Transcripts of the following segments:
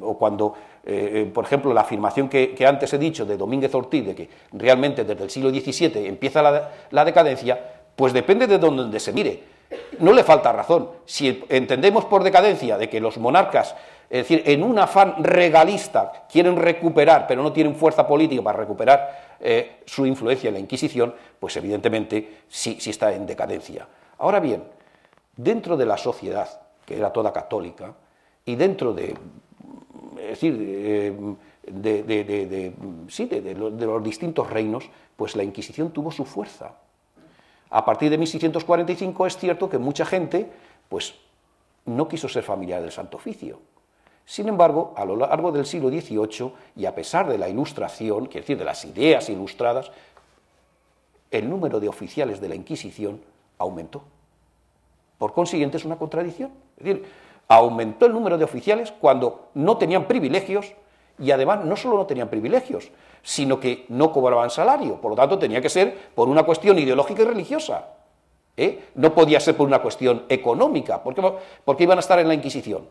o cuando, por ejemplo, la afirmación que antes he dicho de Domínguez Ortiz, de que realmente desde el siglo XVII empieza la decadencia, pues depende de donde se mire. No le falta razón. Si entendemos por decadencia de que los monarcas, es decir, en un afán regalista, quieren recuperar, pero no tienen fuerza política para recuperar su influencia en la Inquisición, pues evidentemente sí está en decadencia. Ahora bien, dentro de la sociedad, que era toda católica, y dentro de, es decir, de los distintos reinos, pues la Inquisición tuvo su fuerza. A partir de 1645 es cierto que mucha gente, pues, no quiso ser familiar del Santo Oficio. Sin embargo, a lo largo del siglo XVIII, y a pesar de la Ilustración, quiere decir, de las ideas ilustradas, el número de oficiales de la Inquisición aumentó. Por consiguiente, es una contradicción. Es decir, aumentó el número de oficiales cuando no tenían privilegios, y además no solo no tenían privilegios, sino que no cobraban salario. Por lo tanto, tenía que ser por una cuestión ideológica y religiosa. No podía ser por una cuestión económica, porque iban a estar en la Inquisición.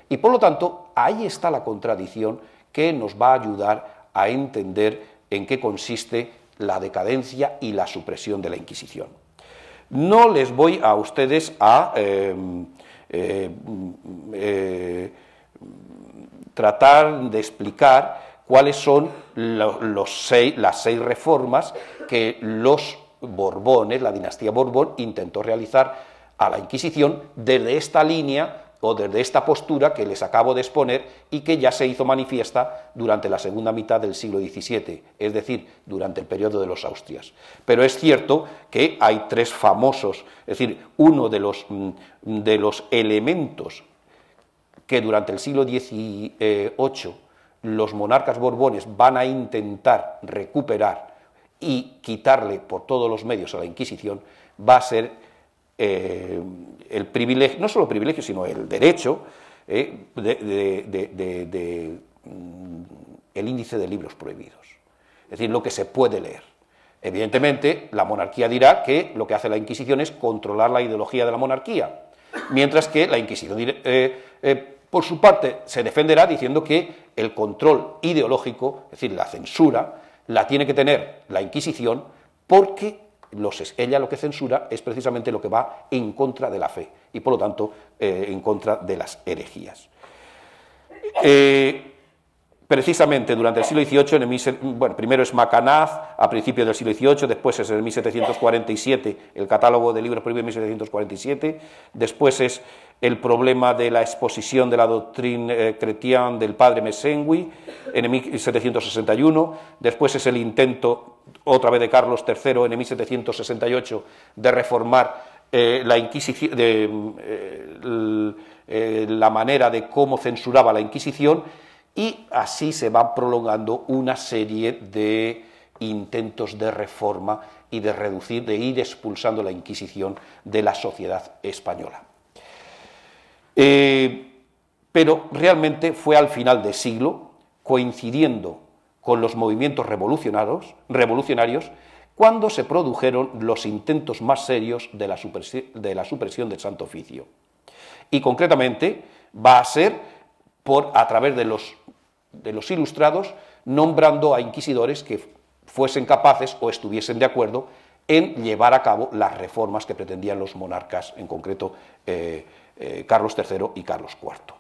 Y por lo tanto, ahí está la contradicción que nos va a ayudar a entender en qué consiste la decadencia y la supresión de la Inquisición. No les voy a ustedes a tratar de explicar cuáles son las seis reformas que los Borbones, la dinastía Borbón, intentó realizar a la Inquisición desde esta línea o desde esta postura que les acabo de exponer y que ya se hizo manifiesta durante la segunda mitad del siglo XVII, es decir, durante el periodo de los Austrias. Pero es cierto que hay tres famosos, es decir, uno de los elementos que durante el siglo XVIII los monarcas borbones van a intentar recuperar y quitarle por todos los medios a la Inquisición, va a ser el privilegio, no solo privilegio, sino el derecho el índice de libros prohibidos, es decir, lo que se puede leer. Evidentemente, la monarquía dirá que lo que hace la Inquisición es controlar la ideología de la monarquía, mientras que la Inquisición, por su parte, se defenderá diciendo que el control ideológico, es decir, la censura, la tiene que tener la Inquisición porque ella lo que censura es precisamente lo que va en contra de la fe y, por lo tanto, en contra de las herejías. Precisamente durante el siglo XVIII, primero es Macanaz, a principios del siglo XVIII, después es en 1747, el catálogo de libros prohibidos en 1747, después es el problema de la exposición de la doctrina chrétienne del padre Mesengui en 1761, después es el intento, otra vez de Carlos III, en 1768, de reformar la Inquisición, la manera de cómo censuraba la Inquisición, y así se van prolongando una serie de intentos de reforma y de reducir, de ir expulsando la Inquisición de la sociedad española. Pero realmente fue al final del siglo, coincidiendo con los movimientos revolucionarios, cuando se produjeron los intentos más serios de la supresión del Santo Oficio. Y concretamente va a ser a través de los ilustrados, nombrando a inquisidores que fuesen capaces o estuviesen de acuerdo en llevar a cabo las reformas que pretendían los monarcas, en concreto Carlos III y Carlos IV.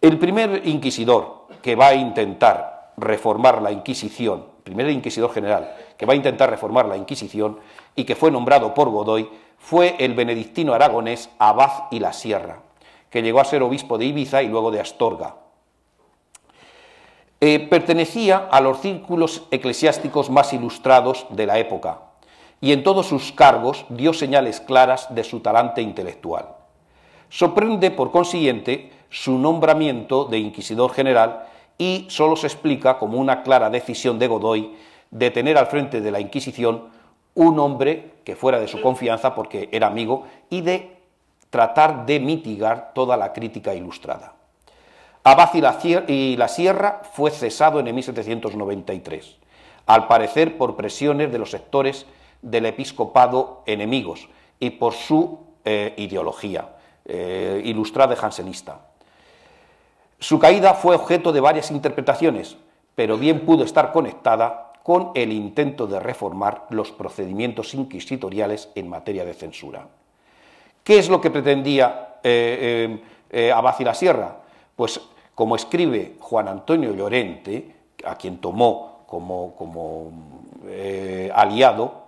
El primer inquisidor que va a intentar reformar la Inquisición, primer inquisidor general, que va a intentar reformar la Inquisición y que fue nombrado por Godoy, fue el benedictino aragonés Abad y la Sierra, que llegó a ser obispo de Ibiza y luego de Astorga. Pertenecía a los círculos eclesiásticos más ilustrados de la época y en todos sus cargos dio señales claras de su talante intelectual. Sorprende, por consiguiente, su nombramiento de inquisidor general y solo se explica como una clara decisión de Godoy de tener al frente de la Inquisición un hombre que fuera de su confianza porque era amigo y de tratar de mitigar toda la crítica ilustrada. Abad y la Sierra fue cesado en 1793, al parecer por presiones de los sectores del episcopado enemigos y por su ideología ilustrada y jansenista. Su caída fue objeto de varias interpretaciones, pero bien pudo estar conectada con el intento de reformar los procedimientos inquisitoriales en materia de censura. ¿Qué es lo que pretendía Abad y la Sierra? Pues, como escribe Juan Antonio Llorente, a quien tomó como aliado,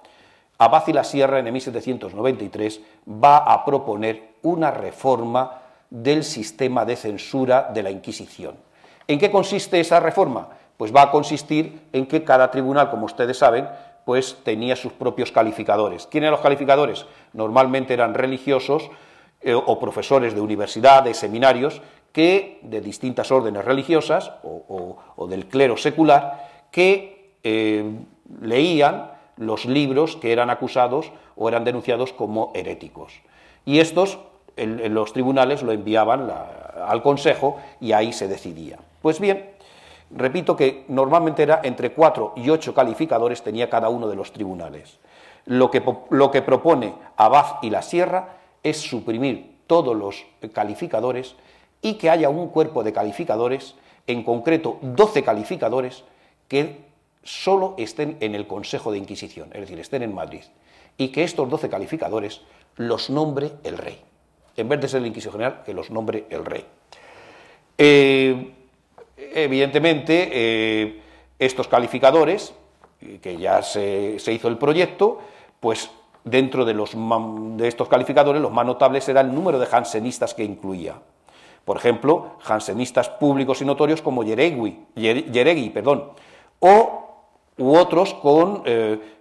Abad y la Sierra en 1793 va a proponer una reforma del sistema de censura de la Inquisición. ¿En qué consiste esa reforma? Pues va a consistir en que cada tribunal, como ustedes saben, pues tenía sus propios calificadores. ¿Quiénes eran los calificadores? Normalmente eran religiosos o profesores de universidad, de seminarios, que de distintas órdenes religiosas o del clero secular, que leían los libros que eran acusados o eran denunciados como heréticos. Y estos, los tribunales lo enviaban al Consejo y ahí se decidía. Pues bien, repito que normalmente era entre 4 y 8 calificadores tenía cada uno de los tribunales. Lo que propone Abad y la Sierra es suprimir todos los calificadores y que haya un cuerpo de calificadores, en concreto 12 calificadores, que solo estén en el Consejo de Inquisición, es decir, estén en Madrid, y que estos 12 calificadores los nombre el rey. En vez de ser el Inquisidor General, que los nombre el rey. Evidentemente, estos calificadores, que ya se hizo el proyecto, pues dentro de estos calificadores los más notables era el número de jansenistas que incluía. Por ejemplo, jansenistas públicos y notorios como Yeregui, u otros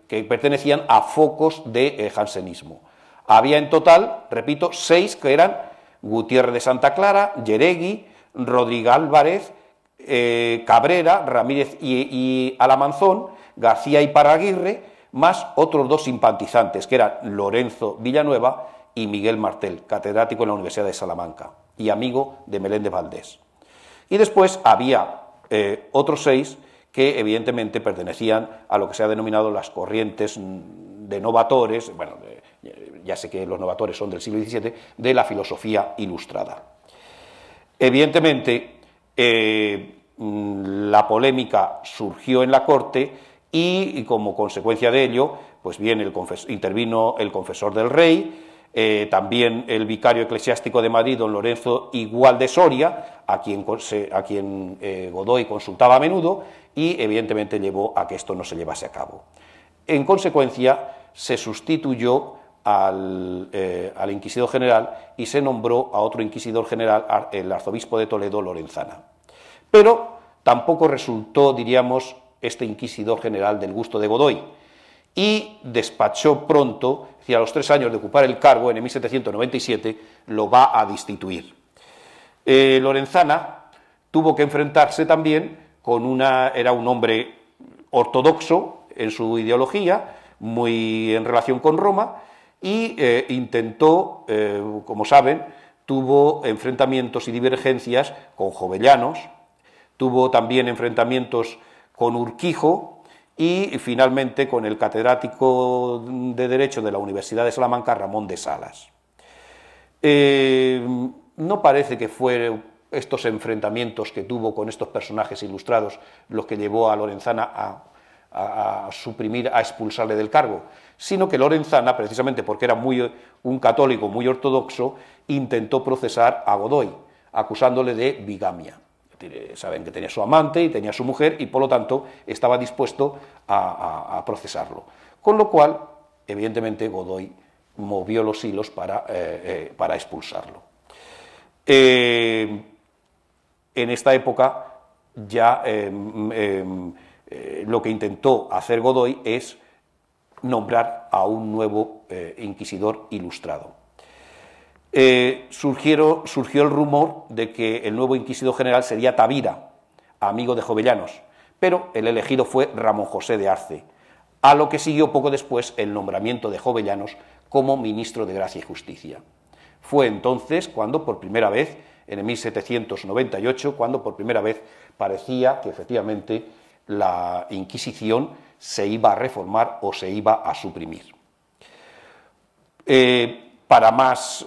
que pertenecían a focos de jansenismo. Había en total, repito, 6 que eran Gutiérrez de Santa Clara, Yeregui, Rodríguez Álvarez, Cabrera, Ramírez y Alamanzón, García y Paraguirre, más otros 2 simpatizantes, que eran Lorenzo Villanueva y Miguel Martel, catedrático en la Universidad de Salamanca y amigo de Meléndez Valdés. Y después había otros 6 que evidentemente pertenecían a lo que se ha denominado las corrientes de novatores, bueno, ya sé que los novatores son del siglo XVII, de la filosofía ilustrada. Evidentemente, la polémica surgió en la corte y como consecuencia de ello, pues bien, intervino el confesor del rey, también el vicario eclesiástico de Madrid, don Lorenzo Igual de Soria, a quien Godoy consultaba a menudo, y evidentemente llevó a que esto no se llevase a cabo. En consecuencia, se sustituyó al inquisidor general y se nombró a otro inquisidor general, el arzobispo de Toledo, Lorenzana. Pero tampoco resultó, diríamos, este inquisidor general del gusto de Godoy, y despachó pronto, es decir, a los 3 años de ocupar el cargo, en 1797, lo va a destituir. Lorenzana tuvo que enfrentarse también era un hombre ortodoxo en su ideología, muy en relación con Roma, y intentó, como saben, tuvo enfrentamientos y divergencias con jovellanos, tuvo también enfrentamientos con Urquijo y finalmente con el catedrático de Derecho de la Universidad de Salamanca, Ramón de Salas. No parece que fueran estos enfrentamientos que tuvo con estos personajes ilustrados los que llevó a Lorenzana a expulsarle del cargo, sino que Lorenzana, precisamente porque era un católico muy ortodoxo, intentó procesar a Godoy, acusándole de bigamia. Saben que tenía su amante y tenía su mujer y por lo tanto estaba dispuesto a procesarlo. Con lo cual, evidentemente, Godoy movió los hilos para expulsarlo. En esta época ya lo que intentó hacer Godoy es nombrar a un nuevo inquisidor ilustrado. Surgió el rumor de que el nuevo inquisidor general sería Tavira, amigo de Jovellanos, pero el elegido fue Ramón José de Arce, a lo que siguió poco después el nombramiento de Jovellanos como ministro de Gracia y Justicia. Fue entonces cuando por primera vez, en 1798, cuando por primera vez parecía que efectivamente la Inquisición se iba a reformar o se iba a suprimir. Para más